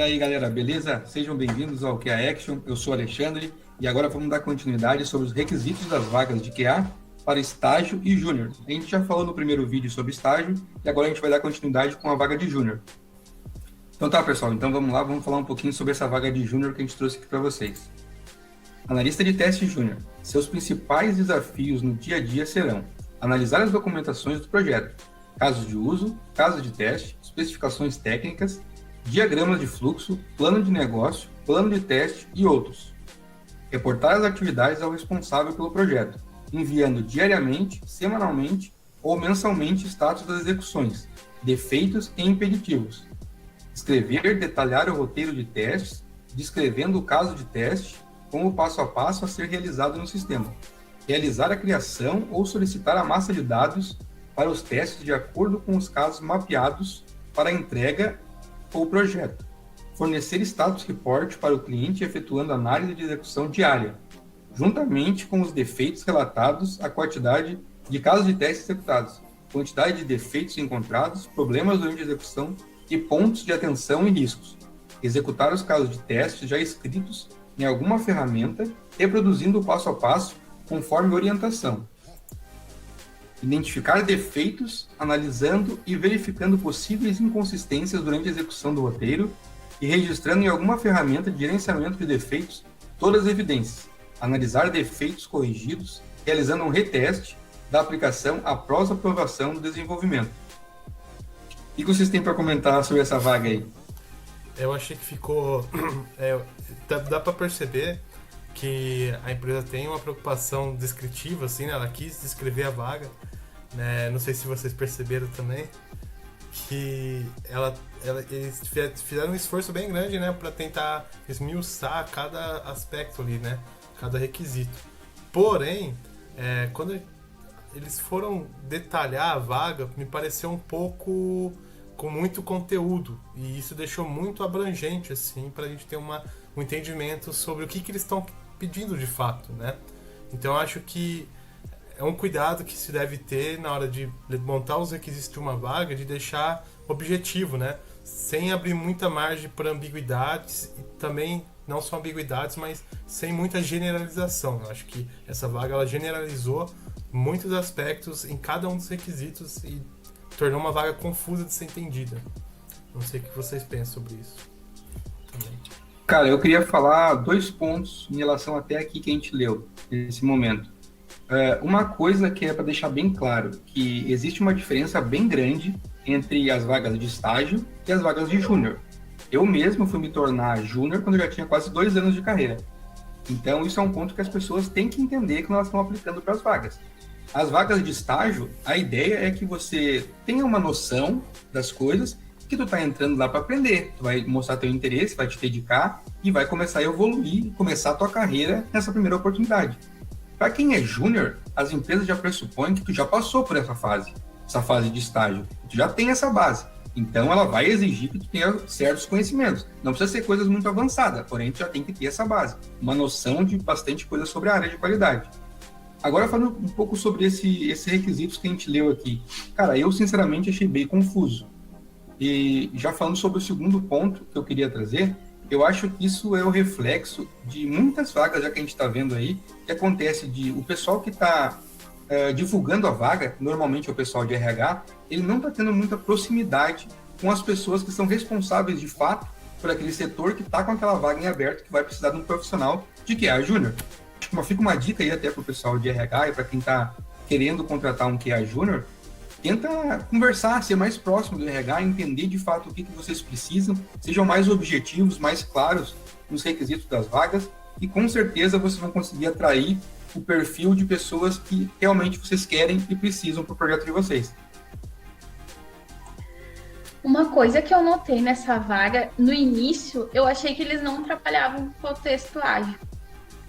Daí, galera, beleza? Sejam bem-vindos ao QA Action. Eu sou o Alexandre e agora vamos dar continuidade sobre os requisitos das vagas de QA para estágio e júnior. A gente já falou no primeiro vídeo sobre estágio e agora a gente vai dar continuidade com a vaga de júnior. Então tá, pessoal, então vamos lá, vamos falar um pouquinho sobre essa vaga de júnior que a gente trouxe aqui para vocês. Analista de teste júnior. Seus principais desafios no dia a dia serão analisar as documentações do projeto, casos de uso, casos de teste, especificações técnicas, diagramas de fluxo, plano de negócio, plano de teste e outros. Reportar as atividades ao responsável pelo projeto, enviando diariamente, semanalmente ou mensalmente status das execuções, defeitos e impeditivos. Escrever, detalhar o roteiro de testes, descrevendo o caso de teste, como o passo a passo a ser realizado no sistema. Realizar a criação ou solicitar a massa de dados para os testes de acordo com os casos mapeados para a entrega ou projeto. Fornecer status report para o cliente efetuando análise de execução diária, juntamente com os defeitos relatados, a quantidade de casos de testes executados, quantidade de defeitos encontrados, problemas durante a execução e pontos de atenção e riscos. Executar os casos de testes já escritos em alguma ferramenta, reproduzindo o passo a passo conforme orientação. Identificar defeitos, analisando e verificando possíveis inconsistências durante a execução do roteiro e registrando em alguma ferramenta de gerenciamento de defeitos todas as evidências. Analisar defeitos corrigidos, realizando um reteste da aplicação após a aprovação do desenvolvimento. O que vocês têm para comentar sobre essa vaga aí? Eu achei que ficou... dá para perceber que a empresa tem uma preocupação descritiva, assim, né? Ela quis descrever a vaga, né? Não sei se vocês perceberam também, que eles fizeram um esforço bem grande, né? Para tentar esmiuçar cada aspecto ali, né? Cada requisito. Porém, quando eles foram detalhar a vaga, me pareceu um pouco com muito conteúdo, e isso deixou muito abrangente, assim, para a gente ter um entendimento sobre o que eles estão pedindo de fato, né? Então eu acho que é um cuidado que se deve ter na hora de montar os requisitos de uma vaga, de deixar objetivo, né? Sem abrir muita margem para ambiguidades e também não só ambiguidades, mas sem muita generalização. Eu acho que essa vaga ela generalizou muitos aspectos em cada um dos requisitos e tornou uma vaga confusa de ser entendida. Não sei o que vocês pensam sobre isso também. Cara, eu queria falar 2 pontos em relação até aqui que a gente leu nesse momento. Uma coisa que é para deixar bem claro, que existe uma diferença bem grande entre as vagas de estágio e as vagas de júnior. Eu mesmo fui me tornar júnior quando eu já tinha quase 2 anos de carreira. Então, isso é um ponto que as pessoas têm que entender quando elas estão aplicando para as vagas. As vagas de estágio, a ideia é que você tenha uma noção das coisas que tu tá entrando lá para aprender. Tu vai mostrar teu interesse, vai te dedicar e vai começar a evoluir, começar a tua carreira nessa primeira oportunidade. Para quem é júnior, as empresas já pressupõem que tu já passou por essa fase de estágio. Tu já tem essa base. Então, ela vai exigir que tu tenha certos conhecimentos. Não precisa ser coisas muito avançadas, porém, tu já tem que ter essa base. Uma noção de bastante coisa sobre a área de qualidade. Agora, falando um pouco sobre esses requisitos que a gente leu aqui. Cara, eu, sinceramente, achei bem confuso. E já falando sobre o segundo ponto que eu queria trazer, eu acho que isso é o reflexo de muitas vagas, já que a gente está vendo aí, que acontece de o pessoal que está divulgando a vaga, normalmente é o pessoal de RH, ele não está tendo muita proximidade com as pessoas que são responsáveis de fato por aquele setor que está com aquela vaga em aberto, que vai precisar de um profissional de QA júnior. Fica uma dica aí até para o pessoal de RH e para quem está querendo contratar um QA júnior, tenta conversar, ser mais próximo do RH, entender de fato o que vocês precisam, sejam mais objetivos, mais claros nos requisitos das vagas e com certeza vocês vão conseguir atrair o perfil de pessoas que realmente vocês querem e precisam para o projeto de vocês. Uma coisa que eu notei nessa vaga, no início, eu achei que eles não trabalhavam com o texto ágil.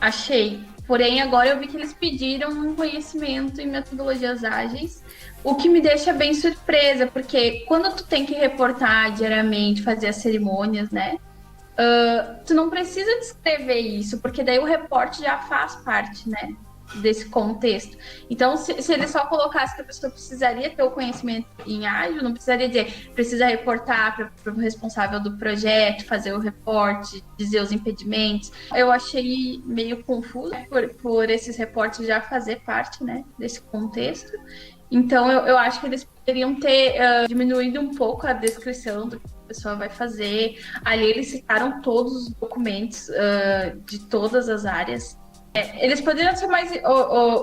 Achei. Porém, agora eu vi que eles pediram um conhecimento em metodologias ágeis, o que me deixa bem surpresa, porque quando tu tem que reportar diariamente, fazer as cerimônias, né? Tu não precisa descrever isso, porque daí o reporte já faz parte, né? desse contexto. Então, se ele só colocasse que a pessoa precisaria ter o conhecimento em ágil, não precisaria dizer, precisa reportar para o responsável do projeto, fazer o reporte, dizer os impedimentos. Eu achei meio confuso por esses reportes já fazer parte, né, desse contexto. Então, eu acho que eles poderiam ter diminuído um pouco a descrição do que a pessoa vai fazer. Ali eles citaram todos os documentos de todas as áreas. Eles poderiam ser mais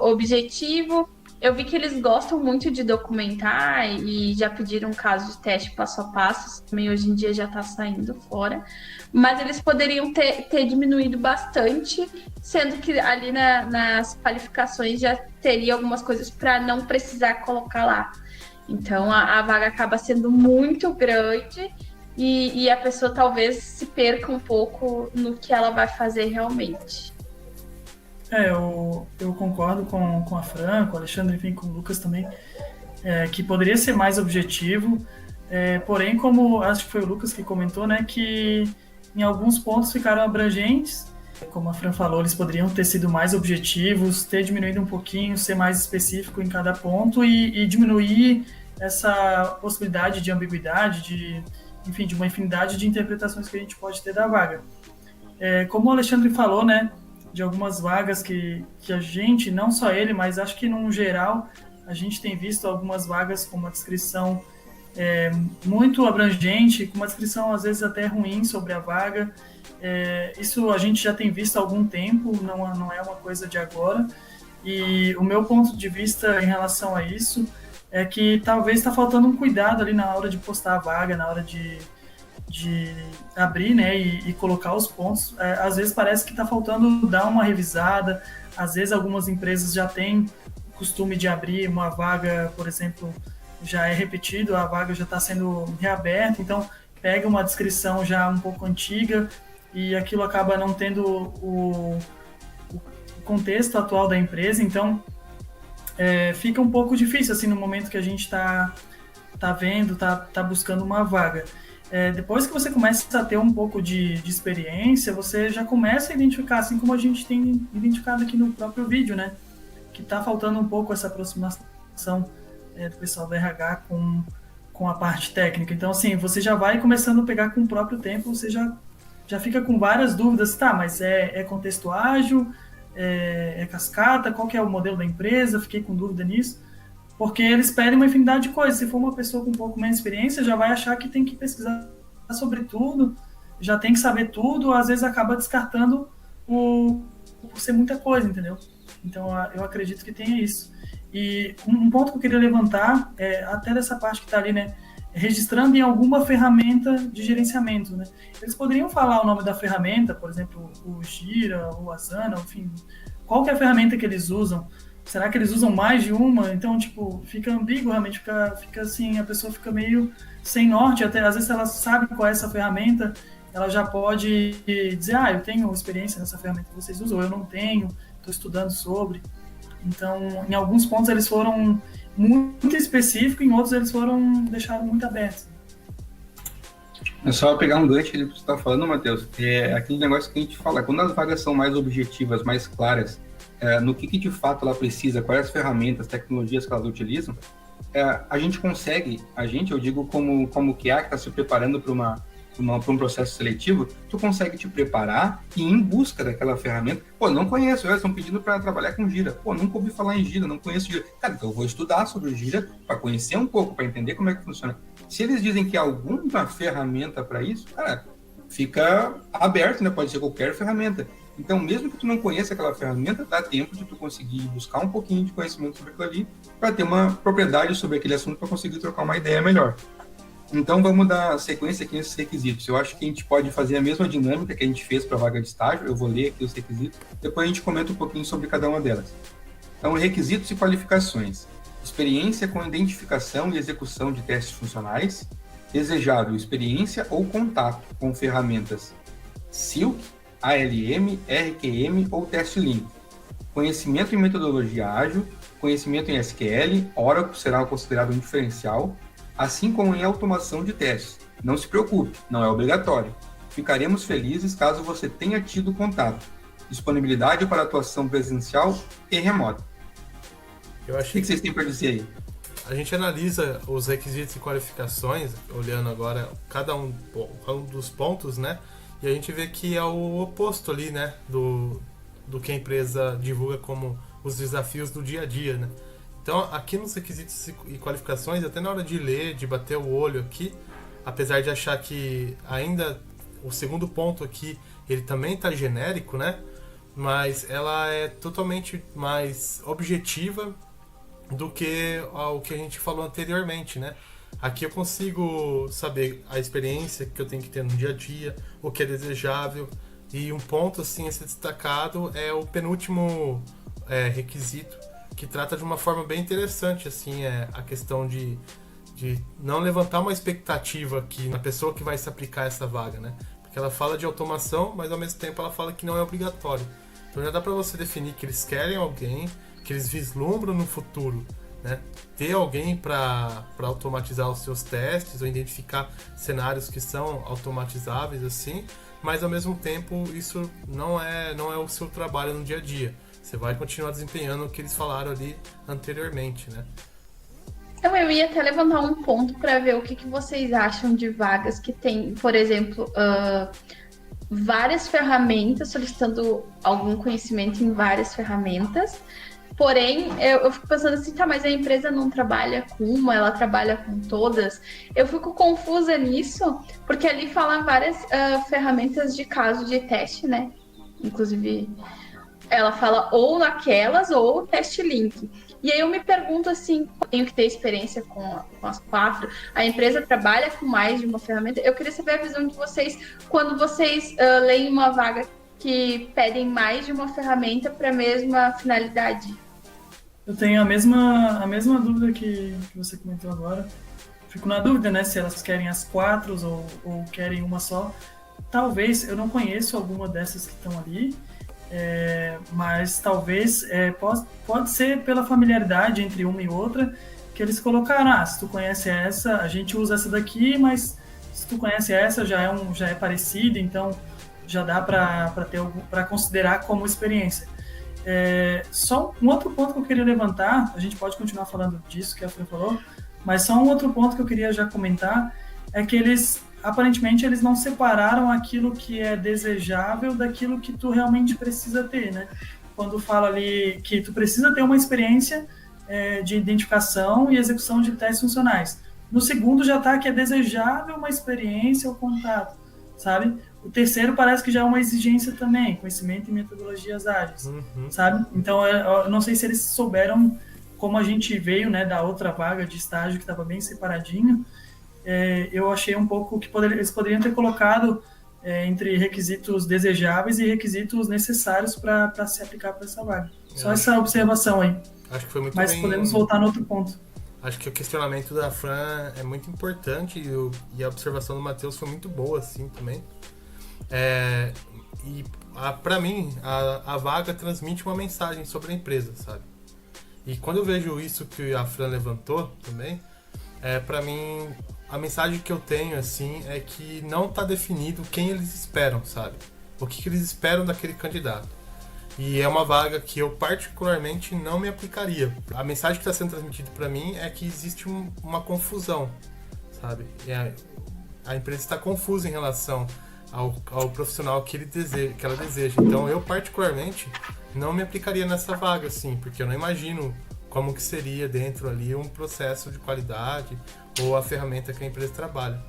objetivo. Eu vi que eles gostam muito de documentar e já pediram um caso de teste passo a passo. Também hoje em dia já está saindo fora. Mas eles poderiam ter diminuído bastante, sendo que ali nas qualificações já teria algumas coisas para não precisar colocar lá. Então a vaga acaba sendo muito grande e a pessoa talvez se perca um pouco no que ela vai fazer realmente. Eu concordo com a Fran, com o Alexandre, enfim, com o Lucas também, que poderia ser mais objetivo, porém, como acho que foi o Lucas que comentou, né, que em alguns pontos ficaram abrangentes, como a Fran falou, eles poderiam ter sido mais objetivos, ter diminuído um pouquinho, ser mais específico em cada ponto e diminuir essa possibilidade de ambiguidade, de uma infinidade de interpretações que a gente pode ter da vaga. Como o Alexandre falou, né, de algumas vagas que a gente, não só ele, mas acho que no geral, a gente tem visto algumas vagas com uma descrição muito abrangente, com uma descrição às vezes até ruim sobre a vaga. Isso a gente já tem visto há algum tempo, não é uma coisa de agora. E o meu ponto de vista em relação a isso é que talvez está faltando um cuidado ali na hora de postar a vaga, na hora de abrir, né, e colocar os pontos. Às vezes parece que está faltando dar uma revisada. Às vezes algumas empresas já têm o costume de abrir uma vaga, por exemplo, já é repetido, a vaga já está sendo reaberta, então pega uma descrição já um pouco antiga e aquilo acaba não tendo o contexto atual da empresa. Então fica um pouco difícil assim no momento que a gente está vendo, tá buscando uma vaga. Depois que você começa a ter um pouco de experiência, você já começa a identificar, assim como a gente tem identificado aqui no próprio vídeo, né? Que está faltando um pouco essa aproximação do pessoal do RH com a parte técnica. Então, assim, você já vai começando a pegar com o próprio tempo, você já fica com várias dúvidas. Tá, mas é contexto ágil? É cascata? Qual que é o modelo da empresa? Fiquei com dúvida nisso. Porque eles pedem uma infinidade de coisas. Se for uma pessoa com um pouco menos experiência, já vai achar que tem que pesquisar sobre tudo, já tem que saber tudo, às vezes acaba descartando por ser muita coisa, entendeu? Então, eu acredito que tenha isso. E um ponto que eu queria levantar, até dessa parte que está ali, né, registrando em alguma ferramenta de gerenciamento, né? Eles poderiam falar o nome da ferramenta, por exemplo, o Jira, o Asana, enfim, qual que é a ferramenta que eles usam? Será que eles usam mais de uma? Então, tipo, fica ambíguo, realmente, fica assim, a pessoa fica meio sem norte, até às vezes ela sabe qual é essa ferramenta, ela já pode dizer, eu tenho experiência nessa ferramenta que vocês usam, eu não tenho, estou estudando sobre. Então, em alguns pontos eles foram muito específicos, em outros eles deixaram muito abertos. É só pegar um gancho do que você está falando, Matheus, aquele negócio que a gente fala, quando as vagas são mais objetivas, mais claras, no que de fato ela precisa, quais as ferramentas, tecnologias que elas utilizam, a gente consegue, eu digo como QA que está se preparando para um processo seletivo, tu consegue te preparar e ir em busca daquela ferramenta. Não conheço, eles estão pedindo para trabalhar com Jira. Nunca ouvi falar em Jira, não conheço Jira. Cara, então eu vou estudar sobre o Jira para conhecer um pouco, para entender como é que funciona. Se eles dizem que há alguma ferramenta para isso, cara, fica aberto, né? Pode ser qualquer ferramenta. Então, mesmo que tu não conheça aquela ferramenta, dá tempo de tu conseguir buscar um pouquinho de conhecimento sobre aquilo ali para ter uma propriedade sobre aquele assunto para conseguir trocar uma ideia melhor. Então, vamos dar sequência aqui nesses requisitos. Eu acho que a gente pode fazer a mesma dinâmica que a gente fez para a vaga de estágio. Eu vou ler aqui os requisitos, depois a gente comenta um pouquinho sobre cada uma delas. Então, requisitos e qualificações. Experiência com identificação e execução de testes funcionais. Desejável, experiência ou contato com ferramentas Silk, ALM, RQM ou Test Link. Conhecimento em metodologia ágil, conhecimento em SQL, Oracle será considerado um diferencial, assim como em automação de testes. Não se preocupe, não é obrigatório. Ficaremos felizes caso você tenha tido contato. disponibilidade para atuação presencial e remota. Eu O achei que vocês têm para dizer aí? A gente analisa os requisitos e qualificações, olhando agora cada um dos pontos, né? E a gente vê que é o oposto ali, né? Do que a empresa divulga como os desafios do dia a dia, né? Então, aqui nos requisitos e qualificações, até na hora de ler, de bater o olho aqui, apesar de achar que ainda o segundo ponto aqui, ele também está genérico, né? Mas ela é totalmente mais objetiva do que o que a gente falou anteriormente, né? Aqui eu consigo saber a experiência que eu tenho que ter no dia a dia, o que é desejável, e um ponto assim a ser destacado é o penúltimo requisito, que trata de uma forma bem interessante assim, a questão de não levantar uma expectativa aqui na pessoa que vai se aplicar essa vaga, né? Porque ela fala de automação, mas ao mesmo tempo ela fala que não é obrigatório. Então já dá para você definir que eles querem alguém, que eles vislumbram no futuro, né? Ter alguém para automatizar os seus testes ou identificar cenários que são automatizáveis assim, mas ao mesmo tempo isso não é o seu trabalho no dia a dia. Você vai continuar desempenhando o que eles falaram ali anteriormente, né? Então, eu ia até levantar um ponto para ver o que vocês acham de vagas que tem, por exemplo, várias ferramentas, solicitando algum conhecimento em várias ferramentas. Porém, eu fico pensando assim, tá, mas a empresa não trabalha com uma, ela trabalha com todas. Eu fico confusa nisso, porque ali fala várias ferramentas de caso de teste, né? Inclusive, ela fala ou naquelas ou teste link. E aí eu me pergunto assim, tenho que ter experiência com as 4, a empresa trabalha com mais de uma ferramenta. Eu queria saber a visão de vocês quando vocês leem uma vaga que pedem mais de uma ferramenta para a mesma finalidade. Eu tenho a mesma dúvida que você comentou agora. Fico na dúvida, né, se elas querem as 4 ou querem uma só. Talvez, eu não conheço alguma dessas que estão ali, mas talvez pode ser pela familiaridade entre uma e outra, que eles colocaram, se tu conhece essa, a gente usa essa daqui, mas se tu conhece essa, já é parecida, então já dá para considerar como experiência. Só um outro ponto que eu queria levantar, a gente pode continuar falando disso que a Fran falou, mas só um outro ponto que eu queria já comentar é que aparentemente eles não separaram aquilo que é desejável daquilo que tu realmente precisa ter, né? Quando fala ali que tu precisa ter uma experiência de identificação e execução de testes funcionais. No segundo já está que é desejável uma experiência ou contato, sabe? O terceiro parece que já é uma exigência também, conhecimento e metodologias ágeis, sabe? Então, eu não sei se eles souberam, como a gente veio, né, da outra vaga de estágio que estava bem separadinho, eu achei um pouco que eles poderiam ter colocado entre requisitos desejáveis e requisitos necessários para se aplicar para essa vaga. Só essa observação aí. Acho que foi muito Mas bem... podemos voltar no outro ponto. Acho que o questionamento da Fran é muito importante e a observação do Matheus foi muito boa, assim, também. Para mim, a vaga transmite uma mensagem sobre a empresa, sabe? E quando eu vejo isso que a Fran levantou também, para mim, a mensagem que eu tenho, assim, é que não está definido quem eles esperam, sabe? O que eles esperam daquele candidato. E é uma vaga que eu particularmente não me aplicaria. A mensagem que está sendo transmitida para mim é que existe uma confusão, sabe? A empresa está confusa em relação ao profissional que ela deseja. Então eu particularmente não me aplicaria nessa vaga, assim, porque eu não imagino como que seria dentro ali um processo de qualidade ou a ferramenta que a empresa trabalha.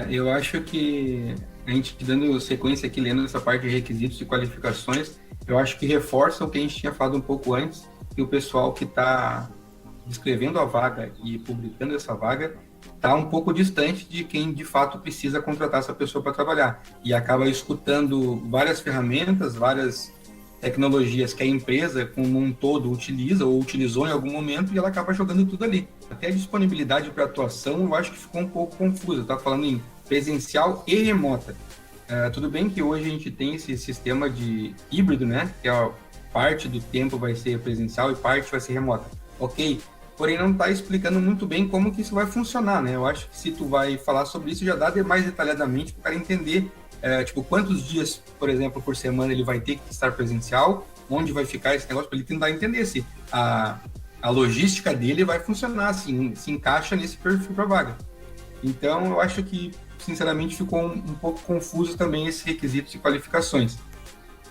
Eu acho que a gente dando sequência aqui, lendo essa parte de requisitos e qualificações, eu acho que reforça o que a gente tinha falado um pouco antes, que o pessoal que está descrevendo a vaga e publicando essa vaga está um pouco distante de quem de fato precisa contratar essa pessoa para trabalhar e acaba escutando várias ferramentas, várias tecnologias que a empresa como um todo utiliza ou utilizou em algum momento e ela acaba jogando tudo ali. Até a disponibilidade para atuação eu acho que ficou um pouco confusa, tá falando em presencial e remota. Tudo bem que hoje a gente tem esse sistema de híbrido, né? Que parte do tempo vai ser presencial e parte vai ser remota. Ok, porém não está explicando muito bem como que isso vai funcionar, né? Eu acho que se tu vai falar sobre isso já dá mais detalhadamente para o cara entender tipo, quantos dias, por exemplo, por semana ele vai ter que estar presencial, onde vai ficar esse negócio, para ele tentar entender se a logística dele vai funcionar, se encaixa nesse perfil para vaga. Então, eu acho que, sinceramente, ficou um pouco confuso também esse requisito de qualificações.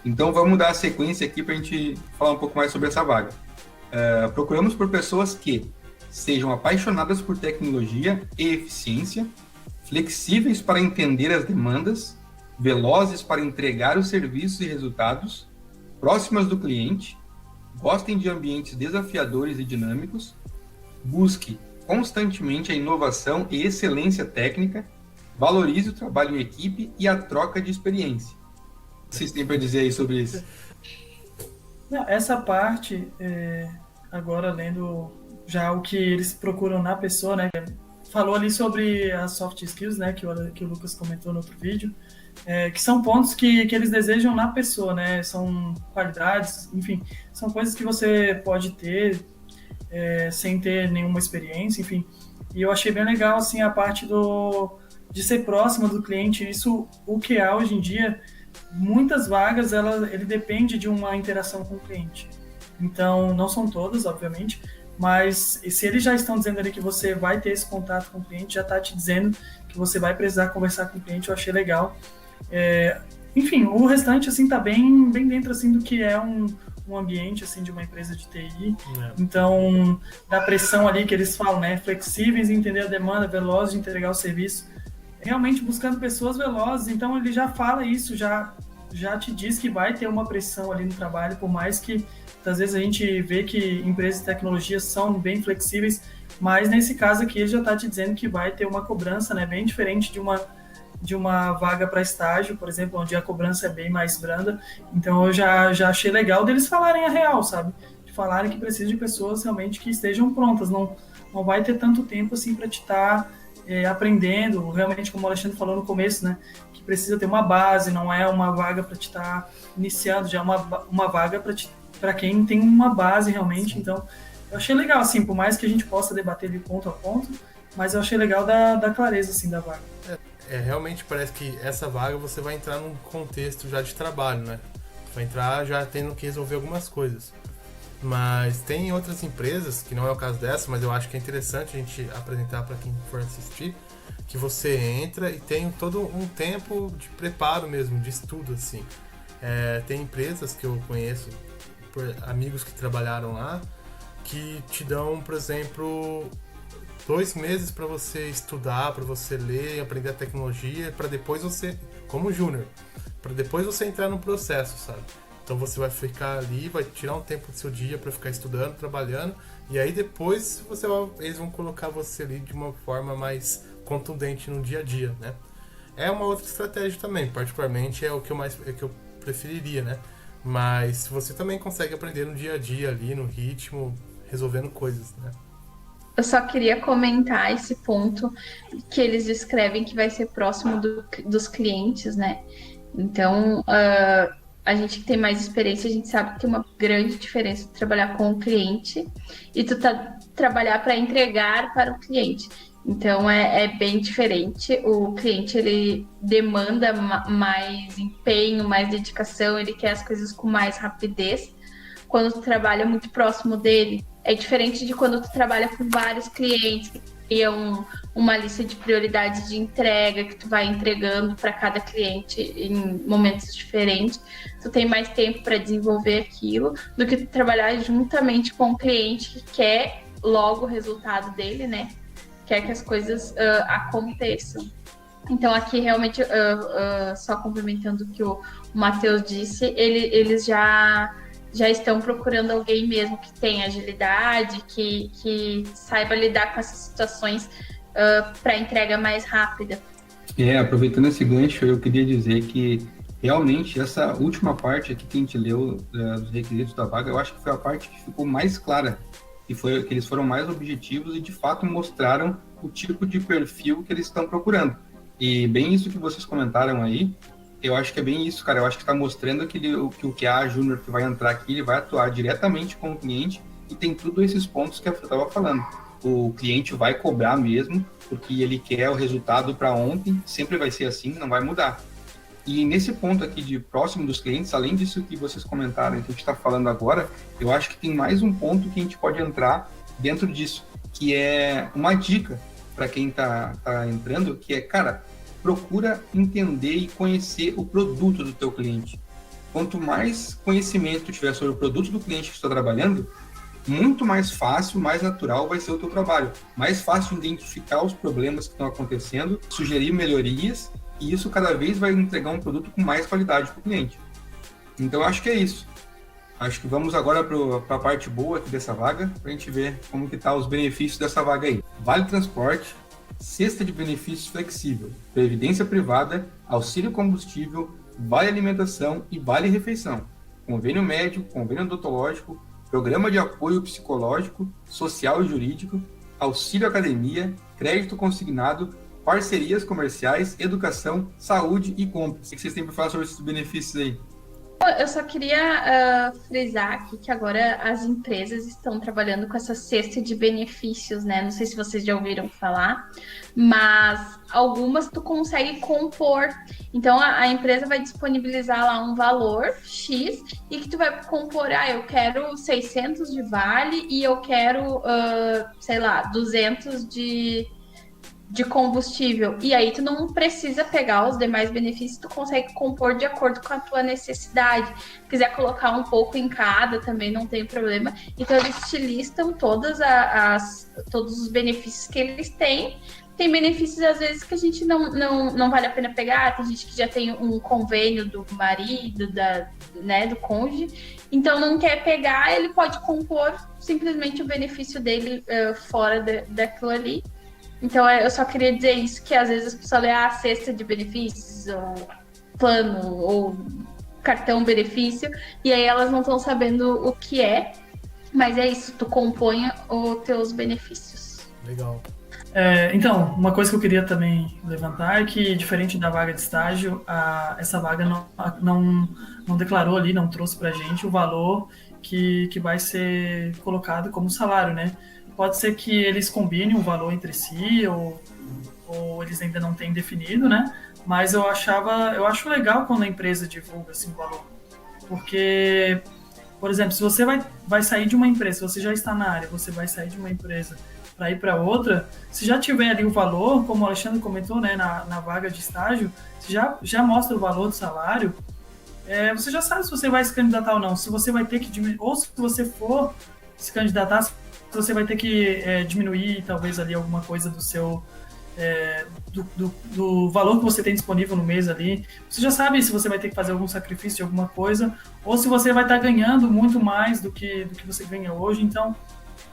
Então, vamos dar a sequência aqui para a gente falar um pouco mais sobre essa vaga. Procuramos por pessoas que sejam apaixonadas por tecnologia e eficiência, flexíveis para entender as demandas, velozes para entregar os serviços e resultados, próximas do cliente, gostem de ambientes desafiadores e dinâmicos, busque constantemente a inovação e excelência técnica, valorize o trabalho em equipe e a troca de experiência. O que vocês têm para dizer aí sobre isso? Não, essa parte, agora lendo já o que eles procuram na pessoa, né? Falou ali sobre as soft skills, né? Que o Lucas comentou no outro vídeo, que são pontos que eles desejam na pessoa, né? São qualidades, enfim, são coisas que você pode ter sem ter nenhuma experiência, enfim. E eu achei bem legal, assim, a parte de ser próxima do cliente. Isso, o QA hoje em dia, muitas vagas, ele depende de uma interação com o cliente. Então, não são todas, obviamente, mas se eles já estão dizendo ali que você vai ter esse contato com o cliente, já está te dizendo que você vai precisar conversar com o cliente, eu achei legal. Enfim, o restante, assim, tá bem dentro, assim, do que é um ambiente, assim, de uma empresa de TI. Então, da pressão ali que eles falam, né, flexíveis em entender a demanda, velozes de entregar o serviço, realmente buscando pessoas velozes. Então, ele já fala isso, já te diz que vai ter uma pressão ali no trabalho, por mais que, às vezes, a gente vê que empresas de tecnologia são bem flexíveis, mas, nesse caso aqui, ele já tá te dizendo que vai ter uma cobrança, né, bem diferente de uma vaga para estágio, por exemplo, onde a cobrança é bem mais branda. Então eu já achei legal deles falarem a real, sabe? De falarem que precisa de pessoas realmente que estejam prontas, não vai ter tanto tempo assim para te estar aprendendo, realmente, como o Alexandre falou no começo, né? Que precisa ter uma base, não é uma vaga para te estar iniciando, já é uma vaga para quem tem uma base realmente. Sim. Então eu achei legal, assim, por mais que a gente possa debater de ponto a ponto, mas eu achei legal da clareza, assim, da vaga. Realmente parece que essa vaga você vai entrar num contexto já de trabalho, né? Vai entrar já tendo que resolver algumas coisas. Mas tem outras empresas, que não é o caso dessa, mas eu acho que é interessante a gente apresentar para quem for assistir, que você entra e tem todo um tempo de preparo mesmo, de estudo, assim. Tem empresas que eu conheço, por amigos que trabalharam lá, que te dão, por exemplo, 2 meses para você estudar, para você ler, aprender a tecnologia, para depois você, como júnior, para depois você entrar no processo, sabe? Então você vai ficar ali, vai tirar um tempo do seu dia para ficar estudando, trabalhando, e aí depois eles vão colocar você ali de uma forma mais contundente no dia a dia, né? É uma outra estratégia também, particularmente é o que eu preferiria, né? Mas você também consegue aprender no dia a dia ali, no ritmo, resolvendo coisas, né? Eu só queria comentar esse ponto que eles descrevem que vai ser próximo dos clientes, né? Então, a gente que tem mais experiência, a gente sabe que tem uma grande diferença de trabalhar com o cliente e trabalhar para entregar para o cliente. Então, é bem diferente. O cliente, ele demanda mais empenho, mais dedicação, ele quer as coisas com mais rapidez. Quando tu trabalha muito próximo dele, é diferente de quando tu trabalha com vários clientes, que criam uma lista de prioridades de entrega, que tu vai entregando para cada cliente em momentos diferentes. Tu tem mais tempo para desenvolver aquilo, do que tu trabalhar juntamente com o cliente que quer logo o resultado dele, né? Quer que as coisas aconteçam. Então, aqui, realmente, só complementando o que o Matheus disse, eles já estão procurando alguém mesmo que tenha agilidade, que saiba lidar com essas situações para entrega mais rápida. Aproveitando esse gancho, eu queria dizer que realmente essa última parte aqui que a gente leu dos requisitos da vaga, eu acho que foi a parte que ficou mais clara, que eles foram mais objetivos e de fato mostraram o tipo de perfil que eles estão procurando. E bem isso que vocês comentaram aí, eu acho que é bem isso, cara. Eu acho que está mostrando que o QA Júnior que vai entrar aqui, ele vai atuar diretamente com o cliente e tem todos esses pontos que eu estava falando. O cliente vai cobrar mesmo, porque ele quer o resultado para ontem, sempre vai ser assim, não vai mudar. E nesse ponto aqui de próximo dos clientes, além disso que vocês comentaram, que a gente está falando agora, eu acho que tem mais um ponto que a gente pode entrar dentro disso, que é uma dica para quem está entrando, que é, cara, procura entender e conhecer o produto do teu cliente. Quanto mais conhecimento tu tiver sobre o produto do cliente que tu está trabalhando, muito mais fácil, mais natural vai ser o teu trabalho. Mais fácil identificar os problemas que estão acontecendo, sugerir melhorias, e isso cada vez vai entregar um produto com mais qualidade para o cliente. Então, acho que é isso. Acho que vamos agora para a parte boa aqui dessa vaga, para a gente ver como que tá os benefícios dessa vaga aí. Vale transporte, cesta de benefícios flexível, previdência privada, auxílio combustível, vale alimentação e vale refeição, convênio médico, convênio odontológico, programa de apoio psicológico, social e jurídico, auxílio academia, crédito consignado, parcerias comerciais, educação, saúde e compras. O que vocês têm para falar sobre esses benefícios aí? Eu só queria frisar aqui que agora as empresas estão trabalhando com essa cesta de benefícios, né? Não sei se vocês já ouviram falar, mas algumas tu consegue compor. Então a empresa vai disponibilizar lá um valor X e que tu vai compor, eu quero 600 de vale e eu quero, sei lá, 200 de combustível, e aí tu não precisa pegar os demais benefícios, tu consegue compor de acordo com a tua necessidade. Se quiser colocar um pouco em cada, também não tem problema. Então eles te listam todos os benefícios que eles têm. Tem benefícios, às vezes, que a gente não vale a pena pegar, tem gente que já tem um convênio do marido, do cônjuge, então não quer pegar, ele pode compor simplesmente o benefício dele fora daquilo ali. Então, eu só queria dizer isso, que às vezes as pessoas lêem a cesta de benefícios, ou plano, ou cartão benefício, e aí elas não estão sabendo o que é, mas é isso, tu compõe os teus benefícios. Legal. Então, uma coisa que eu queria também levantar é que, diferente da vaga de estágio, essa vaga não declarou ali, não trouxe pra gente o valor que vai ser colocado como salário, né? Pode ser que eles combinem o valor entre si, ou eles ainda não têm definido, né? Mas eu acho legal quando a empresa divulga assim, o valor. Porque, por exemplo, se você vai sair de uma empresa, se você já está na área, você vai sair de uma empresa para ir para outra, se já tiver ali o valor, como o Alexandre comentou, né, na vaga de estágio, se já mostra o valor do salário, você já sabe se você vai se candidatar ou não, se você vai ter que diminuir, ou se você for se candidatar, você vai ter que diminuir talvez ali alguma coisa do seu do valor que você tem disponível no mês ali. Você já sabe se você vai ter que fazer algum sacrifício de alguma coisa, ou se você vai estar ganhando muito mais do que você ganha hoje. Então,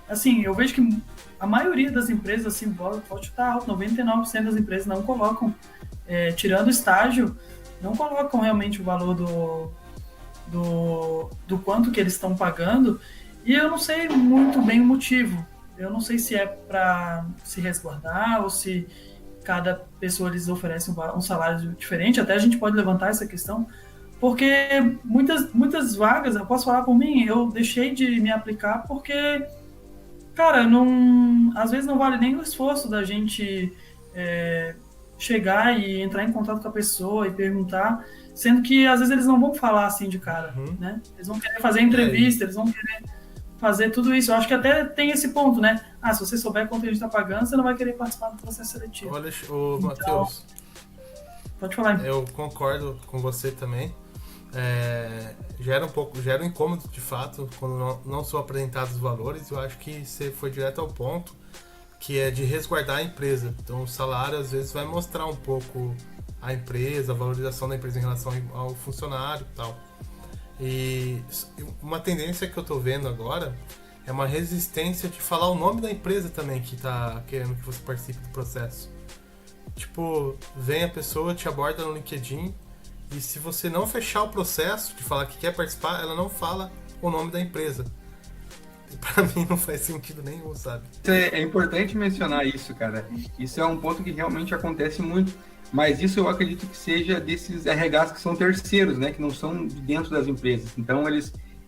assim, eu vejo que a maioria das empresas, assim, pode estar alto, 99% das empresas não colocam, tirando o estágio, não colocam realmente o valor do quanto que eles estão pagando. E eu não sei muito bem o motivo. Eu não sei se é para se resguardar ou se cada pessoa eles oferecem um salário diferente. Até a gente pode levantar essa questão, porque muitas vagas, eu posso falar por mim, eu deixei de me aplicar porque, cara, às vezes não vale nem o esforço da gente chegar e entrar em contato com a pessoa e perguntar, sendo que às vezes eles não vão falar assim de cara, né? Eles vão querer fazer entrevista, eles vão querer fazer tudo isso. Eu acho que até tem esse ponto, né? Se você souber quanto a gente está pagando, você não vai querer participar do processo seletivo. Olha, então, Matheus, pode falar. Eu concordo com você também. Gera um incômodo, de fato, quando não são apresentados os valores. Eu acho que você foi direto ao ponto, que é de resguardar a empresa. Então, o salário, às vezes, vai mostrar um pouco a empresa, a valorização da empresa em relação ao funcionário e tal. E uma tendência que eu tô vendo agora é uma resistência de falar o nome da empresa também que tá querendo que você participe do processo. Tipo, vem a pessoa, te aborda no LinkedIn, e se você não fechar o processo de falar que quer participar, ela não fala o nome da empresa. E pra mim não faz sentido nenhum, sabe? É importante mencionar isso, cara. Isso é um ponto que realmente acontece muito. Mas isso eu acredito que seja desses RHs que são terceiros, né? Que não são de dentro das empresas. Então,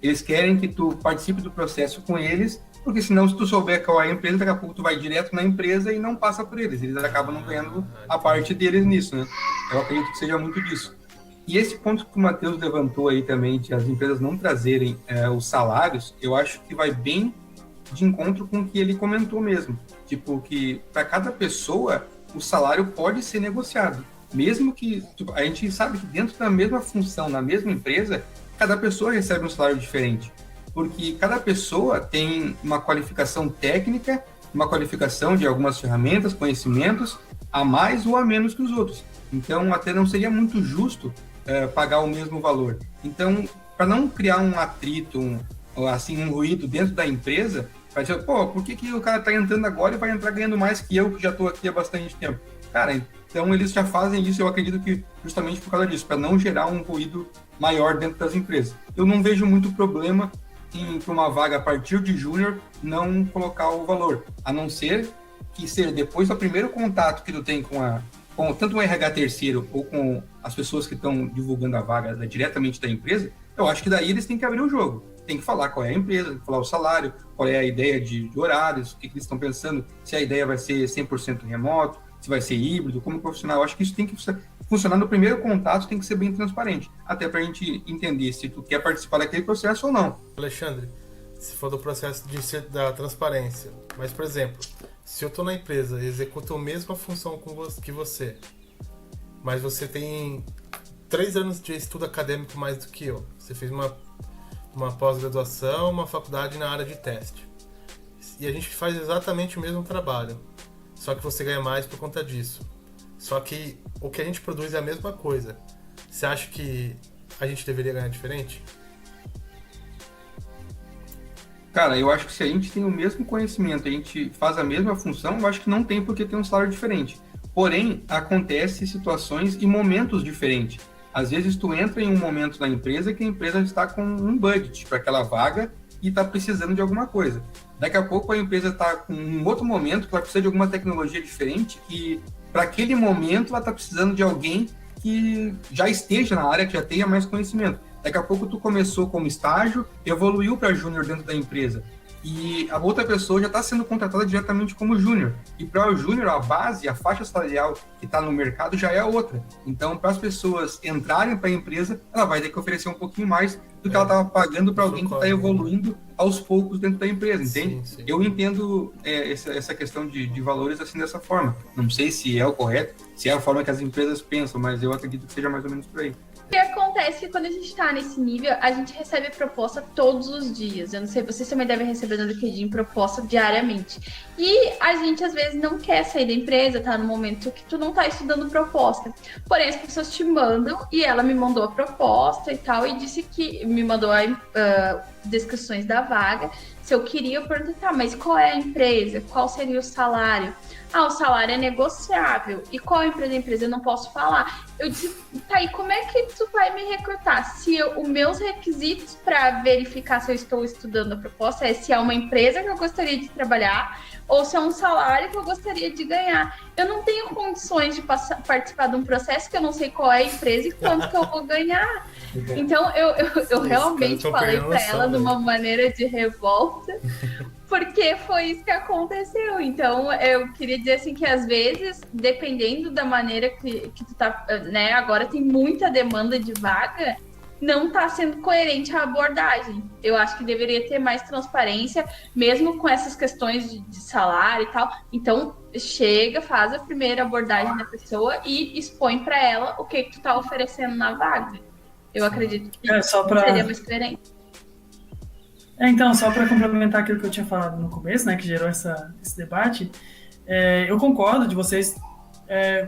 eles querem que tu participe do processo com eles, porque senão, se tu souber qual é a empresa, daqui a pouco tu vai direto na empresa e não passa por eles. Eles acabam não ganhando a parte deles nisso, né? Eu acredito que seja muito disso. E esse ponto que o Matheus levantou aí também, de as empresas não trazerem os salários, eu acho que vai bem de encontro com o que ele comentou mesmo. Tipo, que para cada pessoa, o salário pode ser negociado. Mesmo que, tipo, a gente sabe que dentro da mesma função, na mesma empresa, cada pessoa recebe um salário diferente. Porque cada pessoa tem uma qualificação técnica, uma qualificação de algumas ferramentas, conhecimentos, a mais ou a menos que os outros. Então, até não seria muito justo pagar o mesmo valor. Então, para não criar um atrito, um ruído dentro da empresa, vai dizer, pô, por que o cara está entrando agora e vai entrar ganhando mais que eu, que já estou aqui há bastante tempo? Cara, então eles já fazem isso, eu acredito que justamente por causa disso, para não gerar um ruído maior dentro das empresas. Eu não vejo muito problema para uma vaga a partir de júnior não colocar o valor, a não ser que seja depois do primeiro contato que tu tem com tanto o RH terceiro ou com as pessoas que estão divulgando a vaga diretamente da empresa, eu acho que daí eles têm que abrir o jogo. Tem que falar qual é a empresa, tem que falar o salário, qual é a ideia de horários, o que eles estão pensando, se a ideia vai ser 100% remoto, se vai ser híbrido, como profissional. Eu acho que isso tem que funcionar no primeiro contato, tem que ser bem transparente, até para a gente entender se tu quer participar daquele processo ou não. Alexandre, se for do processo da transparência, mas, por exemplo, se eu estou na empresa e executo a mesma função que você, mas você tem 3 anos de estudo acadêmico mais do que eu, você fez uma pós-graduação, uma faculdade na área de teste, e a gente faz exatamente o mesmo trabalho, só que você ganha mais por conta disso. Só que o que a gente produz é a mesma coisa. Você acha que a gente deveria ganhar diferente? Cara, eu acho que se a gente tem o mesmo conhecimento, a gente faz a mesma função, eu acho que não tem por que ter um salário diferente. Porém, acontece situações e momentos diferentes. Às vezes tu entra em um momento na empresa que a empresa está com um budget para aquela vaga e está precisando de alguma coisa. Daqui a pouco a empresa está com um outro momento que ela precisa de alguma tecnologia diferente e para aquele momento ela está precisando de alguém que já esteja na área, que já tenha mais conhecimento. Daqui a pouco tu começou como estágio, evoluiu para júnior dentro da empresa e a outra pessoa já está sendo contratada diretamente como júnior. E para o júnior, a base, a faixa salarial que está no mercado já é outra. Então, para as pessoas entrarem para a empresa, ela vai ter que oferecer um pouquinho mais do que ela estava pagando para alguém que está evoluindo aos poucos dentro da empresa, entende? Sim. Eu entendo essa questão de valores assim dessa forma. Não sei se é o correto, se é a forma que as empresas pensam, mas eu acredito que seja mais ou menos por aí. O que acontece é que quando a gente está nesse nível, a gente recebe proposta todos os dias. Eu não sei, vocês também devem receber no LinkedIn proposta diariamente. E a gente, às vezes, não quer sair da empresa, tá no momento que tu não tá estudando proposta. Porém, as pessoas te mandam, e ela me mandou a proposta e tal, e disse que me mandou descrições da vaga. Se eu queria, eu perguntei, tá, mas qual é a empresa? Qual seria o salário? Ah, o salário é negociável. E qual é a empresa? Eu não posso falar. Eu disse, tá, e como é que tu vai me recrutar? Se os meus requisitos para verificar se eu estou estudando a proposta é se é uma empresa que eu gostaria de trabalhar ou se é um salário que eu gostaria de ganhar. Eu não tenho condições de participar de um processo que eu não sei qual é a empresa e quanto que eu vou ganhar. Então, eu realmente falei para ela de uma maneira de revolta, porque foi isso que aconteceu. Então, eu queria dizer assim que às vezes, dependendo da maneira que tu tá, né, agora tem muita demanda de vaga, não está sendo coerente a abordagem. Eu acho que deveria ter mais transparência, mesmo com essas questões de salário e tal. Então, chega, faz a primeira abordagem da pessoa e expõe para ela o que tu está oferecendo na vaga. Eu acredito que seria mais coerente. Então, só para complementar aquilo que eu tinha falado no começo, né, que gerou esse debate, eu concordo de vocês.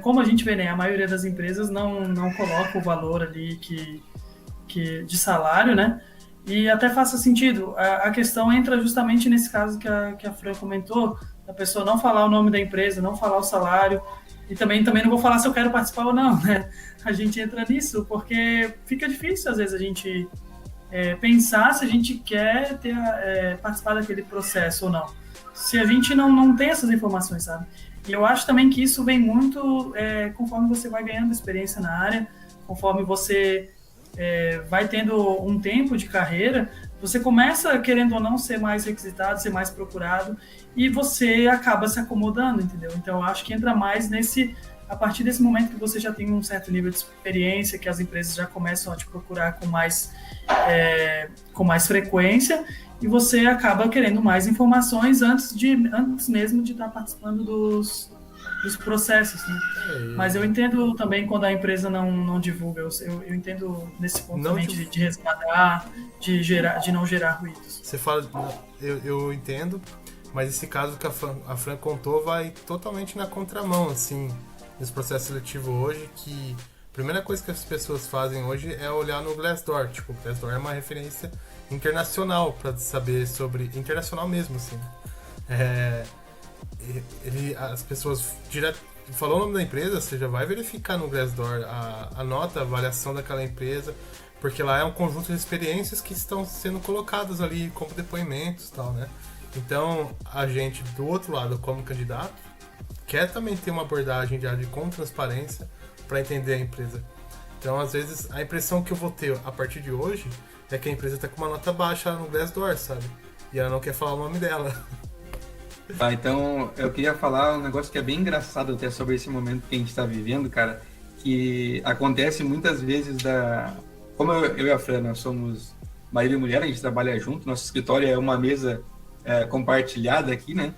Como a gente vê, né, a maioria das empresas não coloca o valor ali de salário, né? E até faz sentido. A questão entra justamente nesse caso que a Fran comentou, a pessoa não falar o nome da empresa, não falar o salário, e também não vou falar se eu quero participar ou não, né? A gente entra nisso, porque fica difícil, às vezes, a gente pensar se a gente quer participar daquele processo ou não. Se a gente não tem essas informações, sabe? E eu acho também que isso vem muito conforme você vai ganhando experiência na área, conforme você vai tendo um tempo de carreira, você começa, querendo ou não, ser mais requisitado, ser mais procurado, e você acaba se acomodando, entendeu? Então, eu acho que entra mais nesse a partir desse momento que você já tem um certo nível de experiência, que as empresas já começam a te procurar com mais frequência, e você acaba querendo mais informações antes mesmo de estar participando dos processos, né? Mas eu entendo também quando a empresa não divulga, eu entendo nesse ponto também de resguardar, de não gerar ruídos. Você fala, eu entendo, mas esse caso que a Fran contou vai totalmente na contramão, assim, nesse processo seletivo hoje, que a primeira coisa que as pessoas fazem hoje é olhar no Glassdoor. Tipo, o Glassdoor é uma referência internacional para saber sobre... Internacional mesmo, assim. As pessoas falou o nome da empresa, você já vai verificar no Glassdoor a nota, a avaliação daquela empresa, porque lá é um conjunto de experiências que estão sendo colocadas ali como depoimentos e tal, né? Então, a gente, do outro lado, como candidato, quer também ter uma abordagem com transparência para entender a empresa. Então, às vezes, a impressão que eu vou ter a partir de hoje é que a empresa está com uma nota baixa no Glassdoor, sabe? E ela não quer falar o nome dela. Tá, então eu queria falar um negócio que é bem engraçado até sobre esse momento que a gente está vivendo, cara, que acontece muitas vezes Como eu e a Fran, nós somos marido e mulher, a gente trabalha junto, nosso escritório é uma mesa compartilhada aqui, né?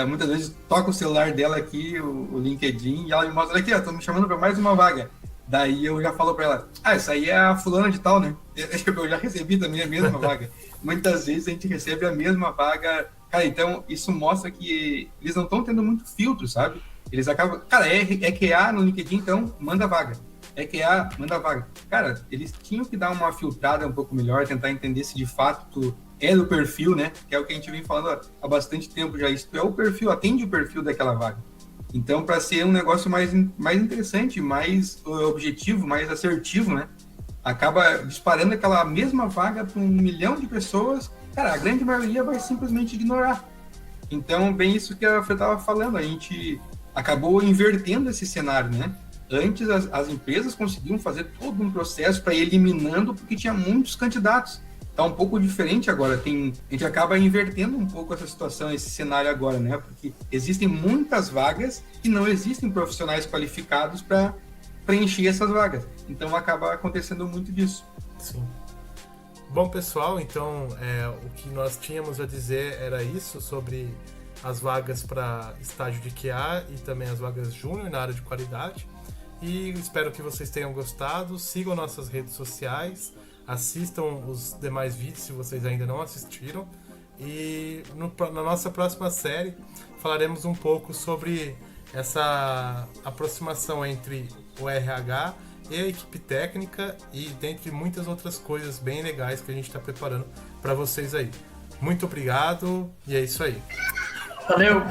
Muitas vezes toca o celular dela aqui, o LinkedIn, e ela me mostra aqui, ó, tô me chamando para mais uma vaga. Daí eu já falo para ela, essa aí é a fulana de tal, né? Eu já recebi também a mesma vaga. Muitas vezes a gente recebe a mesma vaga. Cara, então isso mostra que eles não estão tendo muito filtro, sabe? Eles acabam... Cara, é QA no LinkedIn, então manda vaga. É QA, manda vaga. Cara, eles tinham que dar uma filtrada um pouco melhor, tentar entender se de fato tu é do perfil, né? Que é o que a gente vem falando há bastante tempo já. Isso é o perfil, atende o perfil daquela vaga. Então, para ser um negócio mais interessante, mais objetivo, mais assertivo, né? Acaba disparando aquela mesma vaga para 1 milhão de pessoas. Cara, a grande maioria vai simplesmente ignorar. Então, bem isso que a Fê estava falando, a gente acabou invertendo esse cenário, né? Antes, as empresas conseguiam fazer todo um processo para ir eliminando, porque tinha muitos candidatos. Está um pouco diferente agora, a gente acaba invertendo um pouco essa situação, esse cenário agora, né? Porque existem muitas vagas e não existem profissionais qualificados para preencher essas vagas. Então, acaba acontecendo muito disso. Sim. Bom, pessoal, então o que nós tínhamos a dizer era isso sobre as vagas para estágio de QA e também as vagas júnior na área de qualidade. E espero que vocês tenham gostado. Sigam nossas redes sociais, assistam os demais vídeos se vocês ainda não assistiram. E na nossa próxima série falaremos um pouco sobre essa aproximação entre o RH e a equipe técnica e dentre muitas outras coisas bem legais que a gente está preparando para vocês aí. Muito obrigado e é isso aí. Valeu!